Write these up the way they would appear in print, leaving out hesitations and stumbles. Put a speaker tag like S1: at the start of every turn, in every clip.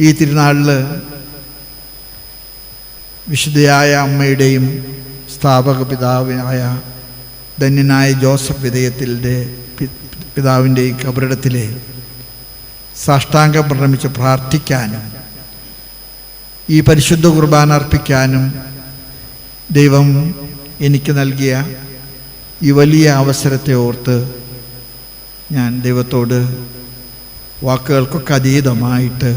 S1: ഈ തിരുനാളിൽ വിശുദ്ധയായ അമ്മയുടെയും സ്ഥാപക പിതാവായ ധന്യനായ ജോസഫ് വിധേയത്തിൻ്റെ പിതാവിൻ്റെയും കബറിടത്തിലെ സാഷ്ടാംഗം പ്രണമിച്ച് പ്രാർത്ഥിക്കാനും ഈ പരിശുദ്ധ കുർബാന അർപ്പിക്കാനും ദൈവം എനിക്ക് നൽകിയ ഈ വലിയ അവസരത്തെ ഓർത്ത് ഞാൻ ദൈവത്തോട് വാക്കുകൾക്കൊക്കെ അതീതമായിട്ട്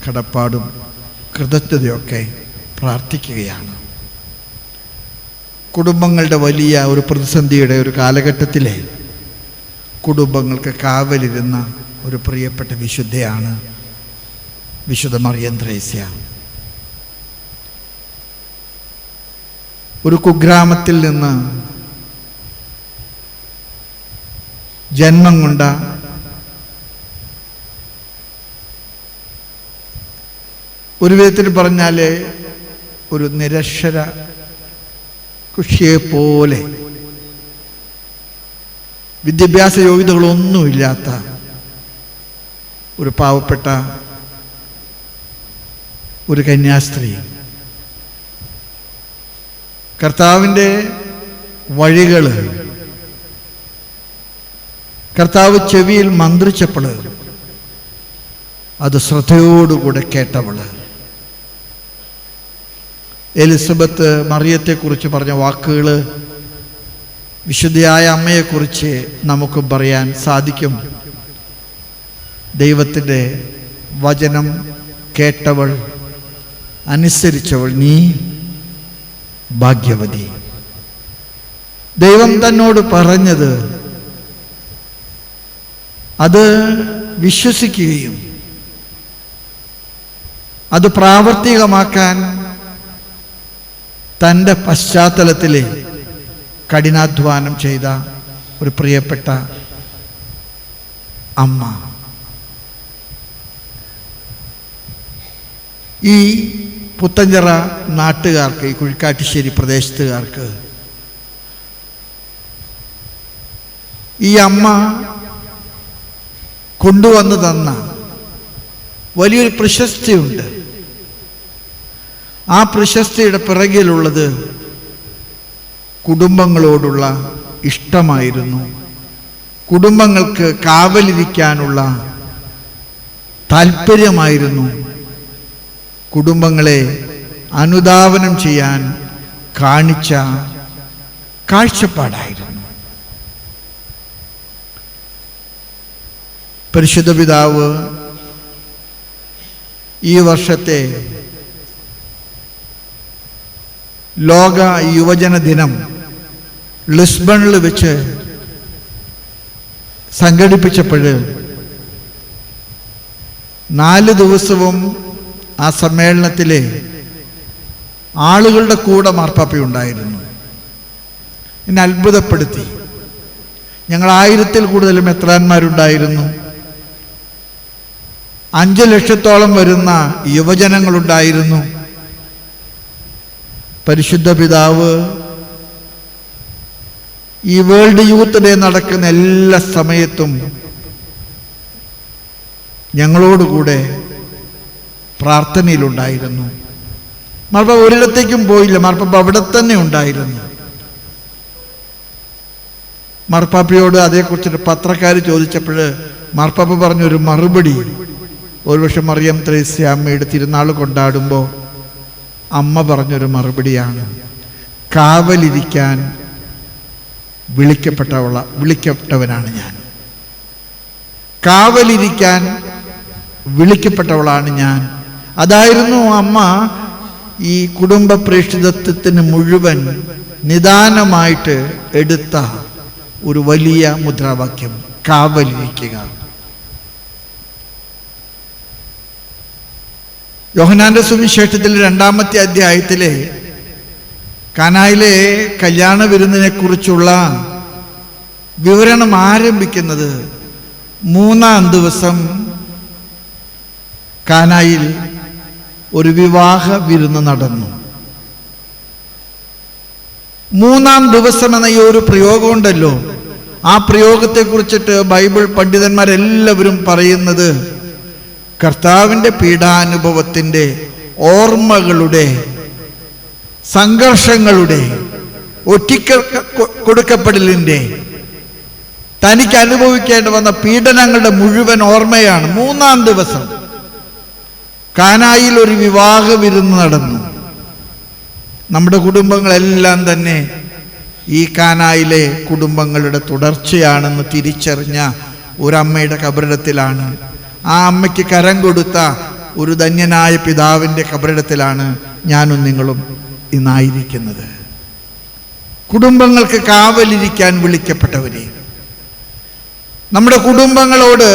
S1: കടപ്പാടും കൃതജ്ഞതയൊക്കെ പ്രാർത്ഥിക്കുകയാണ്. കുടുംബങ്ങളുടെ വലിയ ഒരു പ്രതിസന്ധിയുടെ ഒരു കാലഘട്ടത്തിലെ കുടുംബങ്ങൾക്ക് കാവലിരുന്ന ഒരു പ്രിയപ്പെട്ട വിശുദ്ധയാണ് വിശുദ്ധ മറിയം ത്രേസ്യ. ഒരു കുഗ്രാമത്തിൽ നിന്ന് ജന്മം കൊണ്ട ഒരു വിധത്തിൽ പറഞ്ഞാൽ ഒരു നിരക്ഷര കുഷിയെപ്പോലെ വിദ്യാഭ്യാസ യോഗ്യതകളൊന്നുമില്ലാത്ത ഒരു പാവപ്പെട്ട ഒരു കന്യാസ്ത്രീ കർത്താവിൻ്റെ വഴികൾ കർത്താവ് ചെവിയിൽ മന്ത്രിച്ചപ്പോൾ അത് ശ്രദ്ധയോടുകൂടെ കേട്ടവള്. എലിസബത്ത് മറിയത്തെക്കുറിച്ച് പറഞ്ഞ വാക്കുകൾ വിശുദ്ധയായ അമ്മയെക്കുറിച്ച് നമുക്കും പറയാൻ സാധിക്കും. ദൈവത്തിൻ്റെ വചനം കേട്ടവൾ, അനുസരിച്ചവൾ, നീ ഭാഗ്യവതി. ദൈവം തന്നോട് പറഞ്ഞത് അത് വിശ്വസിക്കുകയും അത് പ്രാവർത്തികമാക്കാൻ തൻ്റെ പശ്ചാത്തലത്തിൽ കഠിനാധ്വാനം ചെയ്ത ഒരു പ്രിയപ്പെട്ട അമ്മ. ഈ പുത്തഞ്ചിറ നാട്ടുകാർക്ക്, ഈ കുഴിക്കാട്ടിശ്ശേരി പ്രദേശത്തുകാർക്ക് ഈ അമ്മ കൊണ്ടുവന്നു തന്ന വലിയൊരു പ്രശസ്തിയുണ്ട്. ആ പ്രശസ്തിയുടെ പിറകിലുള്ളത് കുടുംബങ്ങളോടുള്ള ഇഷ്ടമായിരുന്നു. കുടുംബങ്ങൾക്ക് കാവലിരിക്കാനുള്ള താല്പര്യമായിരുന്നു. കുടുംബങ്ങളെ അനുധാവനം ചെയ്യാൻ കാണിച്ച കാഴ്ചപ്പാടായിരുന്നു. പരിശുദ്ധ പിതാവ് ഈ വർഷത്തെ ലോക യുവജന ദിനം ലിസ്ബണിൽ വെച്ച് സംഘടിപ്പിച്ചപ്പോൾ 4 ദിവസവും ആ സമ്മേളനത്തിലെ ആളുകളുടെ കൂടെ മാർപ്പാപ്പയുണ്ടായിരുന്നു. എന്നെ അത്ഭുതപ്പെടുത്തി. ഞങ്ങൾ 1000-ൽ കൂടുതൽ മെത്രാന്മാരുണ്ടായിരുന്നു. 5 ലക്ഷത്തോളം വരുന്ന യുവജനങ്ങളുണ്ടായിരുന്നു. പരിശുദ്ധ പിതാവ് ഈ വേൾഡ് യൂത്ത് ഡേ നടക്കുന്ന എല്ലാ സമയത്തും ഞങ്ങളോടുകൂടെ പ്രാർത്ഥനയിലുണ്ടായിരുന്നു. മാർപ്പാപ്പ ഒരിടത്തേക്കും പോയില്ല. മാർപ്പാപ്പ അവിടെ തന്നെ ഉണ്ടായിരുന്നു. മാർപ്പാപ്പയോട് അതേക്കുറിച്ചിട്ട് പത്രക്കാർ ചോദിച്ചപ്പോൾ മാർപ്പാപ്പ പറഞ്ഞൊരു മറുപടി, ഒരുപക്ഷെ മറിയം ത്രേസ്യ അമ്മയുടെ തിരുനാൾ കൊണ്ടാടുമ്പോൾ അമ്മ പറഞ്ഞൊരു മറുപടിയാണ്, കാവലിരിക്കാൻ വിളിക്കപ്പെട്ടവനാണ് ഞാൻ. കാവലിരിക്കാൻ വിളിക്കപ്പെട്ടവളാണ് ഞാൻ. അതായിരുന്നു അമ്മ ഈ കുടുംബ പ്രേക്ഷിതത്വത്തിന് മുഴുവൻ നിദാനമായിട്ട് എടുത്ത ഒരു വലിയ മുദ്രാവാക്യം, കാവലിരിക്കുക. യോഹന്നാന്റെ സുവിശേഷത്തിൽ 2-ാമത്തെ അധ്യായത്തിലെ കാനായിലെ കല്യാണ വിരുന്നിനെ കുറിച്ചുള്ള വിവരണം ആരംഭിക്കുന്നത് 3-ാം ദിവസം കാനായിൽ ഒരു വിവാഹ വിരുന്ന് നടന്നു. 3-ാം ദിവസം എന്ന ഈ ഒരു പ്രയോഗമുണ്ടല്ലോ, ആ പ്രയോഗത്തെ കുറിച്ചിട്ട് ബൈബിൾ പണ്ഡിതന്മാരെല്ലാവരും പറയുന്നത് കർത്താവിൻ്റെ പീഡാനുഭവത്തിൻ്റെ ഓർമ്മകളുടെ, സംഘർഷങ്ങളുടെ, കൊടുക്കപ്പെടലിൻ്റെ, തനിക്ക് അനുഭവിക്കേണ്ടി വന്ന പീഡനങ്ങളുടെ മുഴുവൻ ഓർമ്മയാണ്. 3-ാം ദിവസം കാനായിൽ ഒരു വിവാഹ വിരുന്ന് നടന്നു. നമ്മുടെ കുടുംബങ്ങളെല്ലാം തന്നെ ഈ കാനായിലെ കുടുംബങ്ങളുടെ തുടർച്ചയാണെന്ന് തിരിച്ചറിഞ്ഞ ഒരമ്മയുടെ കബറിടത്തിലാണ്, ആ അമ്മയ്ക്ക് കരം കൊടുത്ത ഒരു ധന്യനായ പിതാവിൻ്റെ കബറിടത്തിലാണ് ഞാനും നിങ്ങളും ഇന്നായിരിക്കുന്നത്. കുടുംബങ്ങൾക്ക് കാവലിരിക്കാൻ വിളിക്കപ്പെട്ടവരെ, നമ്മുടെ കുടുംബങ്ങളോട്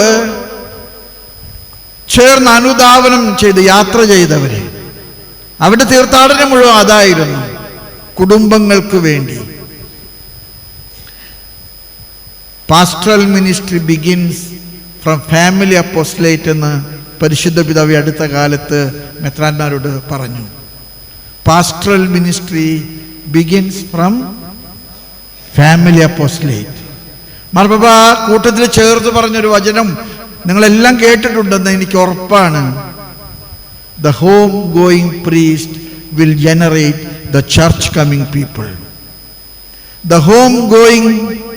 S1: ചേർന്ന് അനുധാവനം ചെയ്ത് യാത്ര ചെയ്തവരെ, അവിടെ തീർത്ഥാടനം മുഴുവൻ അതായിരുന്നു, കുടുംബങ്ങൾക്ക് വേണ്ടി. Pastoral ministry begins from family apostolate എന്ന് പരിശുദ്ധ പിതാവ് അടുത്ത കാലത്ത് മെത്രാന്മാരോട് പറഞ്ഞു. Pastoral ministry begins from family apostolate. മാർപ്പാപ്പ കൂട്ടത്തിൽ ചേർത്ത് പറഞ്ഞൊരു വചനം നിങ്ങളെല്ലാം കേട്ടിട്ടുണ്ടെന്ന് എനിക്ക് ഉറപ്പാണ്. The home going priest will generate the church coming people. The home going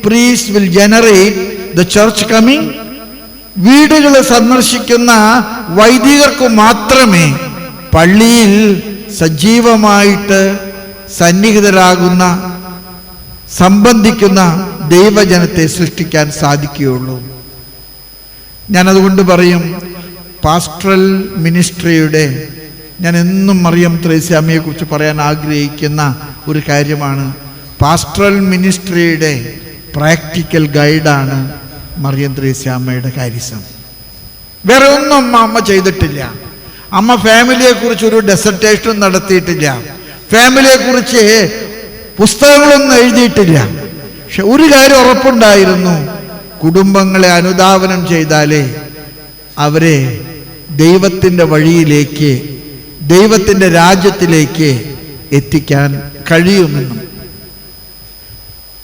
S1: priest will generate the church coming. വീടുകൾ സന്ദർശിക്കുന്ന വൈദികർക്ക് മാത്രമേ പള്ളിയിൽ സജീവമായിട്ട് സന്നിഹിതരാകുന്ന, സംബന്ധിക്കുന്ന ദൈവജനത്തെ സൃഷ്ടിക്കാൻ സാധിക്കുകയുള്ളൂ. ഞാനതുകൊണ്ട് പറയും, പാസ്റ്ററൽ മിനിസ്ട്രിയുടെ, ഞാൻ എന്നും മറിയം ത്രേസ്യാമ്മയെക്കുറിച്ച് പറയാൻ ആഗ്രഹിക്കുന്ന ഒരു കാര്യമാണ്, പാസ്റ്ററൽ മിനിസ്ട്രിയുടെ പ്രാക്ടിക്കൽ ഗൈഡാണ് മറിയം ത്രേസ്യാമ്മയുടെ കാര്യസം. വേറെ ഒന്നും അമ്മ ചെയ്തിട്ടില്ല. അമ്മ ഫാമിലിയെക്കുറിച്ച് ഒരു ഡെസർട്ടേഷൻ നടത്തിയിട്ടില്ല, ഫാമിലിയെക്കുറിച്ച് പുസ്തകങ്ങളൊന്നും എഴുതിയിട്ടില്ല. പക്ഷെ ഒരു കാര്യം ഉറപ്പുണ്ടായിരുന്നു, കുടുംബങ്ങളെ അനുധാവനം ചെയ്താലേ അവരെ ദൈവത്തിൻ്റെ വഴിയിലേക്ക്, ദൈവത്തിൻ്റെ രാജ്യത്തിലേക്ക് എത്തിക്കാൻ കഴിയുമെന്നും.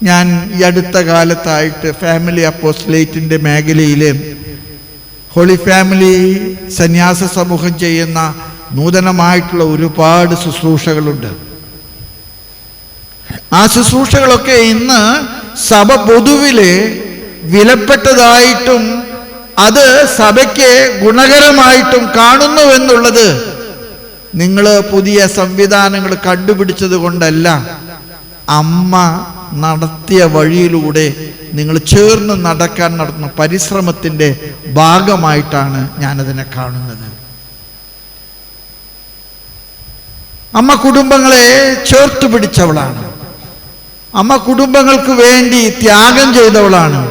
S1: ഞാൻ ഈ അടുത്ത കാലത്തായിട്ട് ഫാമിലി അപ്പോസ്റ്റലേറ്റിൻ്റെ മേഖലയിൽ ഹോളി ഫാമിലി സന്യാസ സമൂഹം ചെയ്യുന്ന നൂതനമായിട്ടുള്ള ഒരുപാട് ശുശ്രൂഷകളുണ്ട്. ആ ശുശ്രൂഷകളൊക്കെ ഇന്ന് സഭ പൊതുവിലെ വിലപ്പെട്ടതായിട്ടും അത് സഭയ്ക്ക് ഗുണകരമായിട്ടും കാണുന്നുവെന്നുള്ളത് നിങ്ങൾ പുതിയ സംവിധാനങ്ങൾ കണ്ടുപിടിച്ചത് കൊണ്ടല്ല, അമ്മ നടത്തിയ വഴിയിലൂടെ നിങ്ങൾ ചേർന്ന് നടക്കാൻ നടത്തുന്ന പരിശ്രമത്തിൻ്റെ ഭാഗമായിട്ടാണ് ഞാനതിനെ കാണുന്നത്. അമ്മ കുടുംബങ്ങളെ ചേർത്ത് പിടിച്ചവളാണ്. അമ്മ കുടുംബങ്ങൾക്ക് വേണ്ടി ത്യാഗം ചെയ്തവളാണ്.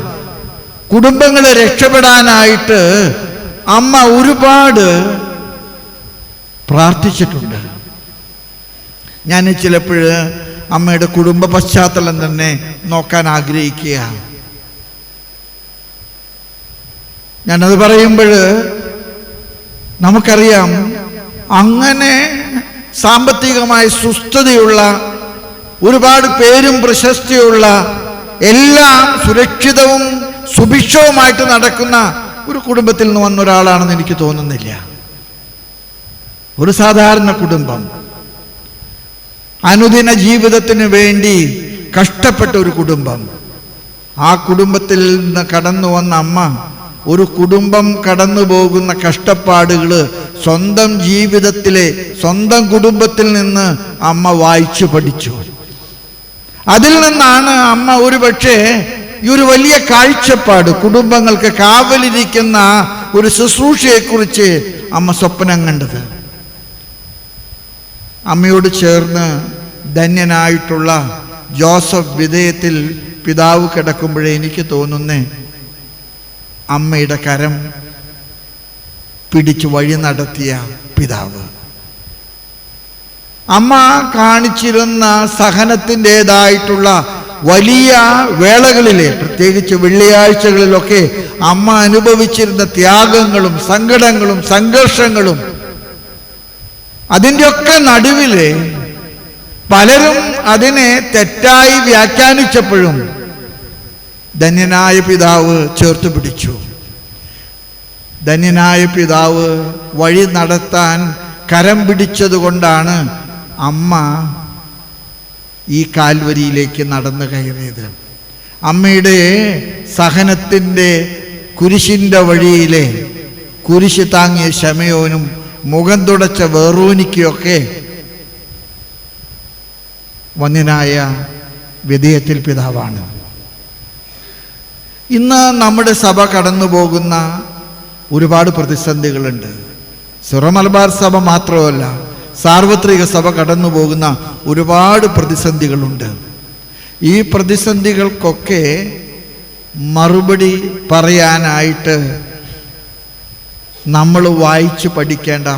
S1: കുടുംബങ്ങളെ രക്ഷപ്പെടാനായിട്ട് അമ്മ ഒരുപാട് പ്രാർത്ഥിച്ചിട്ടുണ്ട്. ഞാൻ ചിലപ്പോൾ അമ്മയുടെ കുടുംബ പശ്ചാത്തലം തന്നെ നോക്കാൻ ആഗ്രഹിക്കുകയാണ്. ഞാനത് പറയുമ്പോൾ നമുക്കറിയാം, അങ്ങനെ സാമ്പത്തികമായി സുസ്ഥിതിയുള്ള, ഒരുപാട് പേരും പ്രശസ്തിയുള്ള, എല്ലാം സുരക്ഷിതവും സുഭിക്ഷവുമായിട്ട് നടക്കുന്ന ഒരു കുടുംബത്തിൽ നിന്ന് വന്ന ഒരാളാണെന്ന് എനിക്ക് തോന്നുന്നില്ല. ഒരു സാധാരണ കുടുംബം, അനുദിന ജീവിതത്തിന് വേണ്ടി കഷ്ടപ്പെട്ട ഒരു കുടുംബം. ആ കുടുംബത്തിൽ നിന്ന് കടന്നു വന്ന അമ്മ ഒരു കുടുംബം കടന്നു പോകുന്ന കഷ്ടപ്പാടുകൾ സ്വന്തം ജീവിതത്തിലെ, സ്വന്തം കുടുംബത്തിൽ നിന്ന് അമ്മ വായിച്ചു പഠിച്ചു. അതിൽ നിന്നാണ് അമ്മ ഒരുപക്ഷെ ഈ ഒരു വലിയ കാഴ്ചപ്പാട്, കുടുംബങ്ങൾക്ക് കാവലിരിക്കുന്ന ഒരു ശുശ്രൂഷയെക്കുറിച്ച് അമ്മ സ്വപ്നം കണ്ടത്. അമ്മയോട് ചേർന്ന് ധന്യനായിട്ടുള്ള ജോസഫ് വിധേയത്തിൽ പിതാവ് കിടക്കുമ്പോഴേ എനിക്ക് തോന്നുന്നേ, അമ്മയുടെ കരം പിടിച്ചു വഴി നടത്തിയ പിതാവ്. അമ്മ കാണിച്ചിരുന്ന സഹനത്തിൻ്റെതായിട്ടുള്ള വലിയ വേളകളിലെ, പ്രത്യേകിച്ച് വെള്ളിയാഴ്ചകളിലൊക്കെ അമ്മ അനുഭവിച്ചിരുന്ന ത്യാഗങ്ങളും സങ്കടങ്ങളും സംഘർഷങ്ങളും, അതിൻ്റെയൊക്കെ നടുവില് പലരും അതിനെ തെറ്റായി വ്യാഖ്യാനിച്ചപ്പോഴും ധന്യനായ പിതാവ് ചേർത്ത് പിടിച്ചു. ധന്യനായ പിതാവ് വഴി നടത്താൻ കരം പിടിച്ചതുകൊണ്ടാണ് അമ്മ ഈ കാൽവരിയിലേക്ക് നടന്നു കയറിയത്. അമ്മയുടെ സഹനത്തിൻ്റെ കുരിശിൻ്റെ വഴിയിലെ കുരിശ് താങ്ങിയ ശമയോനും മുഖം തുടച്ച വേറോനിക്കൊക്കെ വന്യനായ വിധേയത്തിൽ പിതാവാണ്. ഇന്ന് നമ്മുടെ സഭ കടന്നു പോകുന്ന ഒരുപാട് പ്രതിസന്ധികളുണ്ട്. സിറോ മലബാർ സഭ മാത്രമല്ല, സാർവത്രിക സഭ കടന്നു പോകുന്ന ഒരുപാട് പ്രതിസന്ധികളുണ്ട്. ഈ പ്രതിസന്ധികൾക്കൊക്കെ മറുപടി പറയാനായിട്ട് നമ്മൾ വായിച്ചു പഠിക്കേണ്ട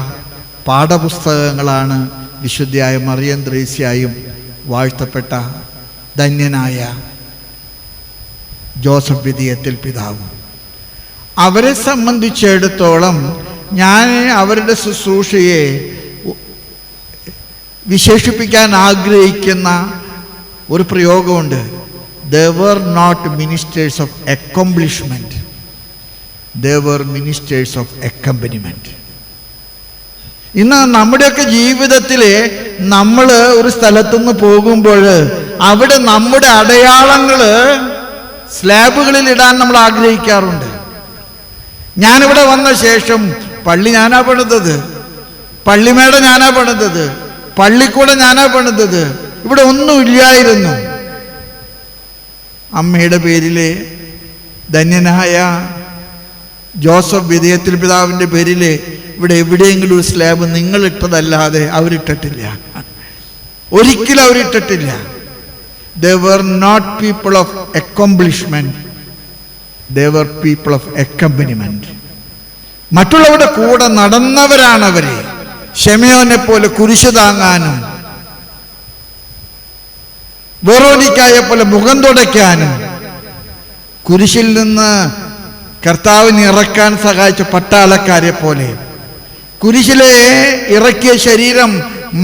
S1: പാഠപുസ്തകങ്ങളാണ് വിശുദ്ധയായ മറിയം ത്രേസ്യായും വാഴ്ത്തപ്പെട്ട ധന്യനായ ജോസഫ് വിധേയത്തിൽ പിതാവും. അവരെ സംബന്ധിച്ചിടത്തോളം ഞാൻ അവരുടെ ശുശ്രൂഷയെ വിശേഷിപ്പിക്കാൻ ആഗ്രഹിക്കുന്ന ഒരു പ്രയോഗമുണ്ട്. They were not ministers of accomplishment, they were ministers of accompaniment. ഇന്ന് നമ്മുടെയൊക്കെ ജീവിതത്തിൽ നമ്മൾ ഒരു സ്ഥലത്തുനിന്ന് പോകുമ്പോൾ അവിടെ നമ്മുടെ അടയാളങ്ങൾ സ്ലാബുകളിൽ ഇടാൻ നമ്മൾ ആഗ്രഹിക്കാറുണ്ട്. ഞാനിവിടെ വന്ന ശേഷം പള്ളി ഞാനാ പണിതത്, പള്ളിമേട ഞാനാ പണിതത്, പള്ളിക്കൂടെ ഞാനാ പണിതത്, ഇവിടെ ഒന്നുമില്ലായിരുന്നു. അമ്മയുടെ പേരിലെ ധന്യനായ ജോസഫ് വിധേയത്തിൽ പിതാവിൻ്റെ പേരിൽ ഇവിടെ എവിടെയെങ്കിലും ഒരു സ്ലാബ് നിങ്ങളിട്ടതല്ലാതെ അവരിട്ടിട്ടില്ല, ഒരിക്കലും അവരിട്ടിട്ടില്ല. They were not people of accomplishment, they were people of accompaniment. മറ്റുള്ളവരുടെ കൂടെ നടന്നവരാണവരെ. ശമയോനെ പോലെ കുരിശ് താങ്ങാനും വെറോനിക്കായെ പോലെ മുഖം തുടയ്ക്കാനും കുരിശിൽ നിന്ന് കർത്താവിനെ ഇറക്കാൻ സഹായിച്ച പട്ടാളക്കാരെ പോലെ, കുരിശിലെ ഇറക്കിയ ശരീരം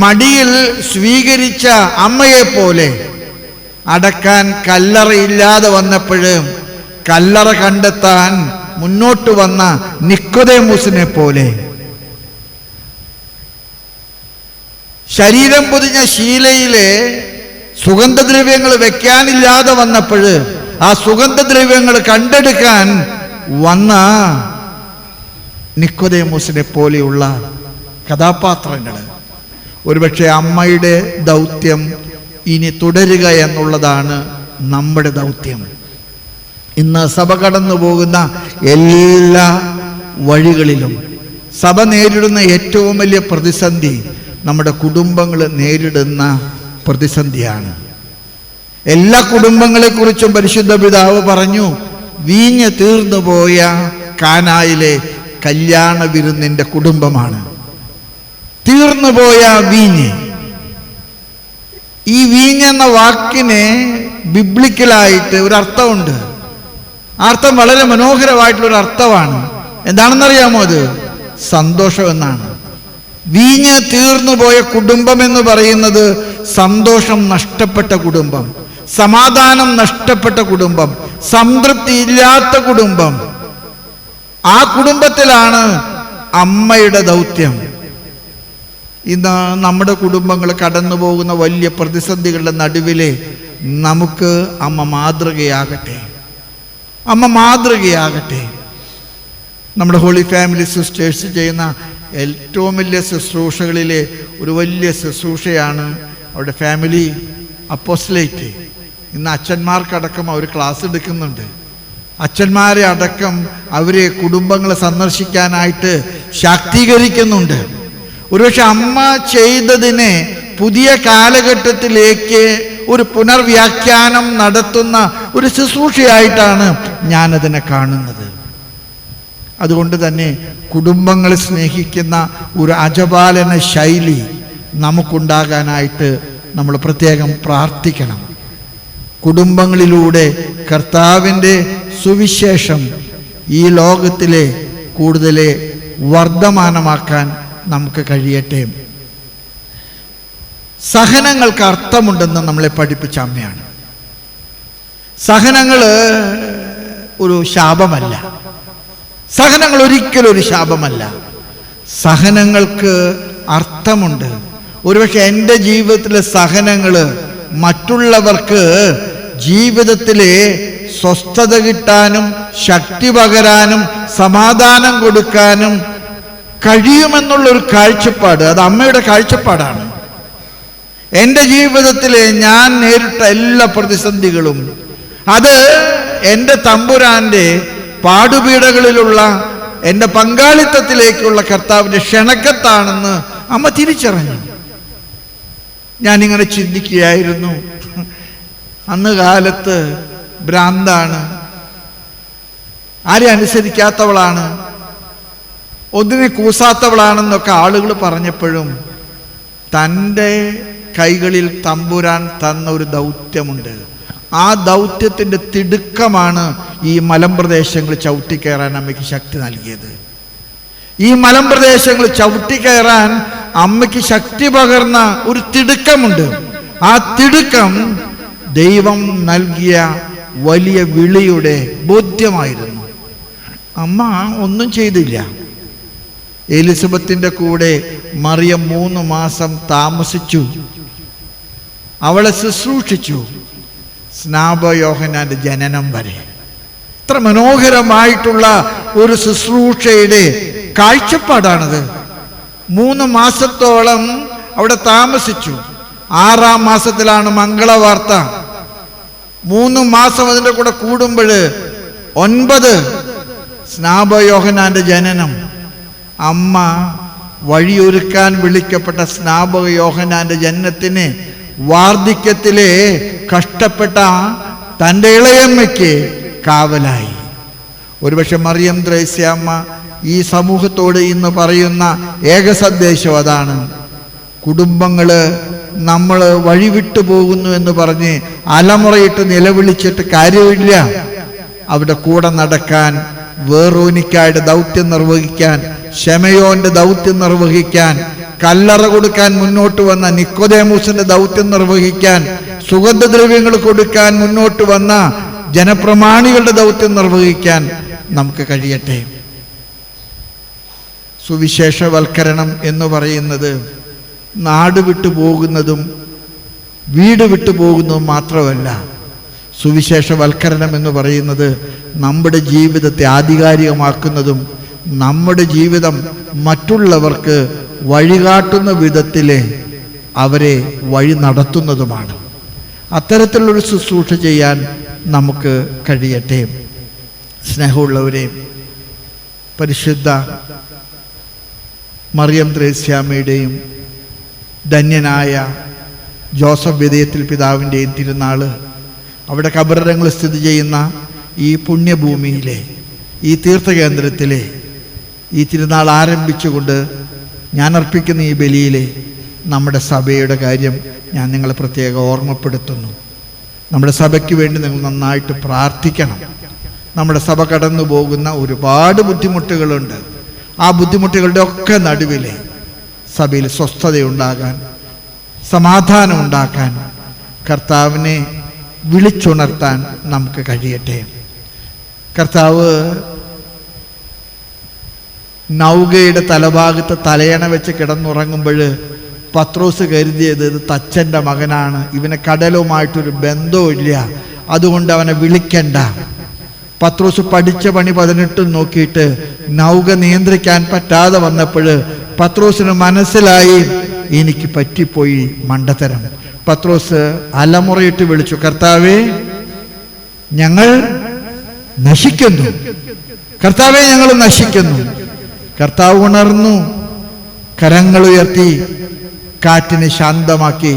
S1: മടിയിൽ സ്വീകരിച്ച അമ്മയെ പോലെ, അടക്കാൻ കല്ലറയില്ലാതെ വന്നപ്പോഴും കല്ലറ കണ്ടെത്താൻ മുന്നോട്ട് വന്ന നിക്കോദേമോസിനെ പോലെ, ശരീരം പൊതിഞ്ഞ ശീലയിലെ സുഗന്ധദ്രവ്യങ്ങൾ വെക്കാനില്ലാതെ വന്നപ്പോൾ ആ സുഗന്ധദ്രവ്യങ്ങൾ കണ്ടെടുക്കാൻ വന്ന നിക്കോദേമോസിനെ പോലെയുള്ള കഥാപാത്രങ്ങൾ. ഒരുപക്ഷെ അമ്മയുടെ ദൗത്യം ഇനി തുടരുക എന്നുള്ളതാണ് നമ്മുടെ ദൗത്യം. ഇന്ന് സഭ കടന്നു പോകുന്ന എല്ലാ വഴികളിലും സഭ നേരിടുന്ന ഏറ്റവും വലിയ പ്രതിസന്ധി നമ്മുടെ കുടുംബങ്ങൾ നേരിടുന്ന പ്രതിസന്ധിയാണ്. എല്ലാ കുടുംബങ്ങളെക്കുറിച്ചും പരിശുദ്ധ പിതാവ് പറഞ്ഞു, വീഞ്ഞ് തീർന്നുപോയ കാനായിലെ കല്യാണ വിരുന്നിൻ്റെ കുടുംബമാണ്. തീർന്നുപോയ വീഞ്ഞ്. ഈ വീഞ്ഞെന്ന വാക്കിന് ബിബ്ലിക്കലായിട്ട് ഒരർത്ഥമുണ്ട്. ആ അർത്ഥം വളരെ മനോഹരമായിട്ടുള്ളൊരു അർത്ഥമാണ്. എന്താണെന്നറിയാമോ? അത് സന്തോഷം എന്നാണ്. വീഞ്ഞ് തീർന്നുപോയ കുടുംബം എന്ന് പറയുന്നത് സന്തോഷം നഷ്ടപ്പെട്ട കുടുംബം, സമാധാനം നഷ്ടപ്പെട്ട കുടുംബം, സംതൃപ്തി ഇല്ലാത്ത കുടുംബം. ആ കുടുംബത്തിലാണ് അമ്മയുടെ ദൗത്യം. ഇന്ന് നമ്മുടെ കുടുംബങ്ങൾ കടന്നു പോകുന്ന വലിയ പ്രതിസന്ധികളുടെ നടുവിലെ നമുക്ക് അമ്മ മാതൃകയാകട്ടെ, അമ്മ മാതൃകയാകട്ടെ. നമ്മുടെ ഹോളി ഫാമിലി സിസ്റ്റേഴ്സ് ചെയ്യുന്ന ഏറ്റവും വലിയ ശുശ്രൂഷകളിലെ ഒരു വലിയ ശുശ്രൂഷയാണ് അവരുടെ ഫാമിലി അപ്പോസ്റ്റലേറ്റ്. ഇന്ന് അച്ഛന്മാർക്കടക്കം അവർ ക്ലാസ് എടുക്കുന്നുണ്ട്. അച്ഛന്മാരെ അടക്കം അവരെ കുടുംബങ്ങളെ സന്ദർശിക്കാനായിട്ട് ശാക്തീകരിക്കുന്നുണ്ട്. ഒരുപക്ഷെ അമ്മ ചെയ്തതിനെ പുതിയ കാലഘട്ടത്തിലേക്ക് ഒരു പുനർവ്യാഖ്യാനം നടത്തുന്ന ഒരു ശുശ്രൂഷയായിട്ടാണ് ഞാനതിനെ കാണുന്നത്. അതുകൊണ്ട് തന്നെ കുടുംബങ്ങളെ സ്നേഹിക്കുന്ന ഒരു അജപാലന ശൈലി നമുക്കുണ്ടാകാനായിട്ട് നമ്മൾ പ്രത്യേകം പ്രാർത്ഥിക്കണം. കുടുംബങ്ങളിലൂടെ കർത്താവിൻ്റെ സുവിശേഷം ഈ ലോകത്തിലെ കൂടുതൽ വർദ്ധമാനമാക്കാൻ നമുക്ക് കഴിയട്ടെ. സഹനങ്ങൾക്ക് അർത്ഥമുണ്ടെന്ന് നമ്മളെ പഠിപ്പിച്ച അമ്മയാണ്. സഹനങ്ങൾ ഒരു ശാപമല്ല, സഹനങ്ങൾ ഒരിക്കലും ഒരു ശാപമല്ല. സഹനങ്ങൾക്ക് അർത്ഥമുണ്ട്. ഒരുപക്ഷെ എൻ്റെ ജീവിതത്തിലെ സഹനങ്ങൾ മറ്റുള്ളവർക്ക് ജീവിതത്തിലെ സ്വസ്ഥത കിട്ടാനും ശക്തി പകരാനും സമാധാനം കൊടുക്കാനും കഴിയുമെന്നുള്ളൊരു കാഴ്ചപ്പാട്, അത് അമ്മയുടെ കാഴ്ചപ്പാടാണ്. എൻ്റെ ജീവിതത്തിലെ ഞാൻ നേരിട്ട എല്ലാ പ്രതിസന്ധികളും അത് എൻ്റെ തമ്പുരാൻ്റെ പാടുപീടകളിലുള്ള എൻ്റെ പങ്കാളിത്തത്തിലേക്കുള്ള കർത്താവിൻ്റെ ക്ഷണക്കത്താണെന്ന് അമ്മ തിരിച്ചറിഞ്ഞു. ഞാനിങ്ങനെ ചിന്തിക്കുകയായിരുന്നു, അന്ന് കാലത്ത് ഭ്രാന്താണ്, ആരെ അനുസരിക്കാത്തവളാണ്, ഒന്നിനെ കൂസാത്തവളാണെന്നൊക്കെ ആളുകൾ പറഞ്ഞപ്പോഴും തൻ്റെ കൈകളിൽ തമ്പുരാൻ തന്ന ഒരു ദൗത്യമുണ്ട്. ആ ദൗത്യത്തിൻ്റെ തിടുക്കമാണ് ഈ മലമ്പ്രദേശങ്ങൾ ചവിട്ടിക്കയറാൻ അമ്മയ്ക്ക് ശക്തി നൽകിയത്. ഈ മലമ്പ്രദേശങ്ങൾ ചവിട്ടിക്കയറാൻ അമ്മയ്ക്ക് ശക്തി പകർന്ന ഒരു തിടുക്കമുണ്ട്. ആ തിടുക്കം ദൈവം നൽകിയ വലിയ വിളിയുടെ ബോധ്യമായിരുന്നു. അമ്മ ഒന്നും ചെയ്തില്ല. എലിസബത്തിൻ്റെ കൂടെ മറിയം 3 മാസം താമസിച്ചു. അവളെ ശുശ്രൂഷിച്ചു, സ്നാപയോഹന്നാന്റെ ജനനം വരെ. ഇത്ര മനോഹരമായിട്ടുള്ള ഒരു ശുശ്രൂഷയുടെ കാഴ്ചപ്പാടാണത്. 3 മാസത്തോളം അവിടെ താമസിച്ചു. 6-ാം മാസത്തിലാണ് മംഗളവാർത്ത. 3 മാസം അതിൻ്റെ കൂടെ കൂടുമ്പോൾ 9 സ്നാപയോഹന്നാന്റെ ജനനം. അമ്മ വഴിയൊരുക്കാൻ വിളിക്കപ്പെട്ട സ്നാപകയോഹന്നാന്റെ ജനനത്തിന് വാർദ്ധക്യത്തിലെ കഷ്ടപ്പെട്ട തൻ്റെ ഇളയമ്മയ്ക്ക് കാവലായി. ഒരുപക്ഷെ മറിയം ത്രേസ്യാമ്മ ഈ സമൂഹത്തോട് ഇന്ന് പറയുന്ന ഏക സന്ദേശം അതാണ്. കുടുംബങ്ങൾ നമ്മൾ വഴിവിട്ടു പോകുന്നു എന്ന് പറഞ്ഞ് അലമുറയിട്ട് നിലവിളിച്ചിട്ട് കാര്യമില്ല. അവിടെ കൂടെ നടക്കാൻ, വേറോനിക്കായുടെ ദൗത്യം നിർവഹിക്കാൻ, ശമയോന്റെ ദൗത്യം നിർവഹിക്കാൻ, കല്ലറ കൊടുക്കാൻ മുന്നോട്ട് വന്ന നിക്കോദേമൂസിന്റെ ദൗത്യം നിർവഹിക്കാൻ, സുഗന്ധദ്രവ്യങ്ങൾ കൊടുക്കാൻ മുന്നോട്ട് വന്ന ജനപ്രമാണികളുടെ ദൗത്യം നിർവഹിക്കാൻ നമുക്ക് കഴിയട്ടെ. സുവിശേഷവൽക്കരണം എന്ന് പറയുന്നത് നാട് വിട്ടു പോകുന്നതും വീട് വിട്ടു പോകുന്നതും മാത്രമല്ല. സുവിശേഷവൽക്കരണം എന്ന് പറയുന്നത് നമ്മുടെ ജീവിതത്തെ ആധികാരികമാക്കുന്നതും നമ്മുടെ ജീവിതം മറ്റുള്ളവർക്ക് വഴികാട്ടുന്ന വിധത്തിൽ അവരെ വഴി നടത്തുന്നതുമാണ്. അത്തരത്തിലുള്ളൊരു ശുശ്രൂഷ ചെയ്യാൻ നമുക്ക് കഴിയട്ടെ. സ്നേഹമുള്ളവരെ, പരിശുദ്ധ മറിയം ത്രേസ്യാമ്മയുടെയും ധന്യനായ ജോസഫ് വിധേയത്തിൽ പിതാവിൻ്റെയും തിരുനാൾ അവിടെ കബറിടങ്ങൾ സ്ഥിതി ചെയ്യുന്ന ഈ പുണ്യഭൂമിയിലെ ഈ തീർത്ഥകേന്ദ്രത്തിലെ ഈ തിരുനാൾ ആരംഭിച്ചുകൊണ്ട് ഞാൻ അർപ്പിക്കുന്ന ഈ ബലിയിലെ നമ്മുടെ സഭയുടെ കാര്യം ഞാൻ നിങ്ങളെ പ്രത്യേകം ഓർമ്മപ്പെടുത്തുന്നു. നമ്മുടെ സഭയ്ക്ക് വേണ്ടി നിങ്ങൾ നന്നായിട്ട് പ്രാർത്ഥിക്കണം. നമ്മുടെ സഭ കടന്നു പോകുന്ന ഒരുപാട് ബുദ്ധിമുട്ടുകളുണ്ട്. ആ ബുദ്ധിമുട്ടുകളുടെ ഒക്കെ നടുവിൽ സഭയിൽ സ്വസ്ഥതയുണ്ടാകാൻ, സമാധാനം ഉണ്ടാക്കാൻ, കർത്താവിനെ വിളിച്ചുണർത്താൻ നമുക്ക് കഴിയട്ടെ. കർത്താവ് നൗകയുടെ തലഭാഗത്ത് തലയണ വെച്ച് കിടന്നുറങ്ങുമ്പോൾ പത്രോസ് കരുതിയത് ഇത് തച്ചൻ്റെ മകനാണ്, ഇവന് കടലുമായിട്ടൊരു ബന്ധവുമില്ല, അതുകൊണ്ട് അവനെ വിളിക്കണ്ട. പത്രോസ് പഠിച്ച പണി 18 നോക്കിയിട്ട് നൗക നിയന്ത്രിക്കാൻ പറ്റാതെ വന്നപ്പോൾ പത്രോസിന് മനസ്സിലായി എനിക്ക് പറ്റിപ്പോയി മണ്ടത്തരം. പത്രോസ് അലമുറയിട്ട് വിളിച്ചു, കർത്താവേ ഞങ്ങൾ നശിക്കുന്നു, കർത്താവേ ഞങ്ങൾ നശിക്കുന്നു. കർത്താവ് ഉണർന്നു, കരങ്ങൾ ഉയർത്തി കാറ്റിനെ ശാന്തമാക്കി,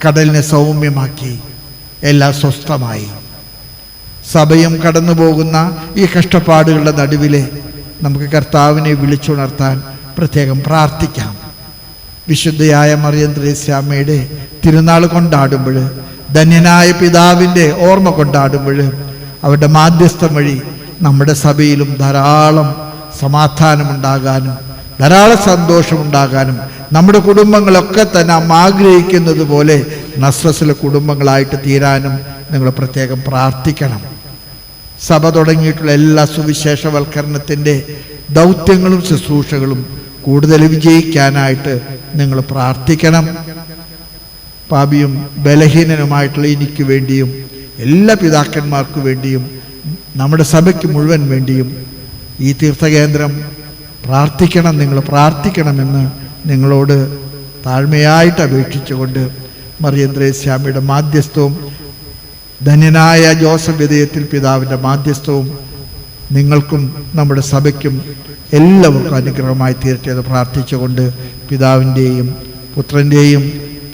S1: കടലിനെ സൗമ്യമാക്കി, എല്ലാം സ്വസ്ഥമായി. സഭയും കടന്നു പോകുന്ന ഈ കഷ്ടപ്പാടുകളുടെ നടുവിലെ നമുക്ക് കർത്താവിനെ വിളിച്ചുണർത്താൻ പ്രത്യേകം പ്രാർത്ഥിക്കാം. വിശുദ്ധയായ മറിയം ത്രേസ്യാമ്മയുടെ തിരുനാൾ കൊണ്ടാടുമ്പോൾ, ധന്യനായ പിതാവിൻ്റെ ഓർമ്മ കൊണ്ടാടുമ്പോൾ, അവരുടെ മാധ്യസ്ഥം വഴി നമ്മുടെ സഭയിലും ധാരാളം സമാധാനമുണ്ടാകാനും ധാരാളം സന്തോഷമുണ്ടാകാനും നമ്മുടെ കുടുംബങ്ങളൊക്കെ തന്നെ നാം ആഗ്രഹിക്കുന്നത് പോലെ നസ്രസിലെ കുടുംബങ്ങളായിട്ട് തീരാനും നിങ്ങൾ പ്രത്യേകം പ്രാർത്ഥിക്കണം. സഭ തുടങ്ങിയിട്ടുള്ള എല്ലാ സുവിശേഷവൽക്കരണത്തിൻ്റെ ദൗത്യങ്ങളും ശുശ്രൂഷകളും കൂടുതൽ വിജയിക്കാനായിട്ട് നിങ്ങൾ പ്രാർത്ഥിക്കണം. പാപിയും ബലഹീനനുമായിട്ടുള്ള എനിക്ക് വേണ്ടിയും എല്ലാ പിതാക്കന്മാർക്ക് വേണ്ടിയും നമ്മുടെ സഭയ്ക്ക് മുഴുവൻ വേണ്ടിയും ഈ തീർത്ഥകേന്ദ്രം പ്രാർത്ഥിക്കണം. നിങ്ങൾ പ്രാർത്ഥിക്കണമെന്ന് നിങ്ങളോട് താഴ്മയായിട്ട് അപേക്ഷിച്ചുകൊണ്ട് മറിയം ത്രേസ്യാമ്മയുടെ മാധ്യസ്ഥവും ധന്യനായ ജോസഫ് വിധേയത്തിൽ പിതാവിൻ്റെ മാധ്യസ്ഥവും നിങ്ങൾക്കും നമ്മുടെ സഭയ്ക്കും എല്ലാവർക്കും അനുഗ്രഹമായി തീരട്ടെ എന്ന് പ്രാർത്ഥിച്ചുകൊണ്ട് പിതാവിൻ്റെയും പുത്രൻ്റെയും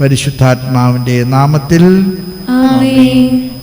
S1: പരിശുദ്ധാത്മാവിൻ്റെ നാമത്തിൽ
S2: ആമേൻ.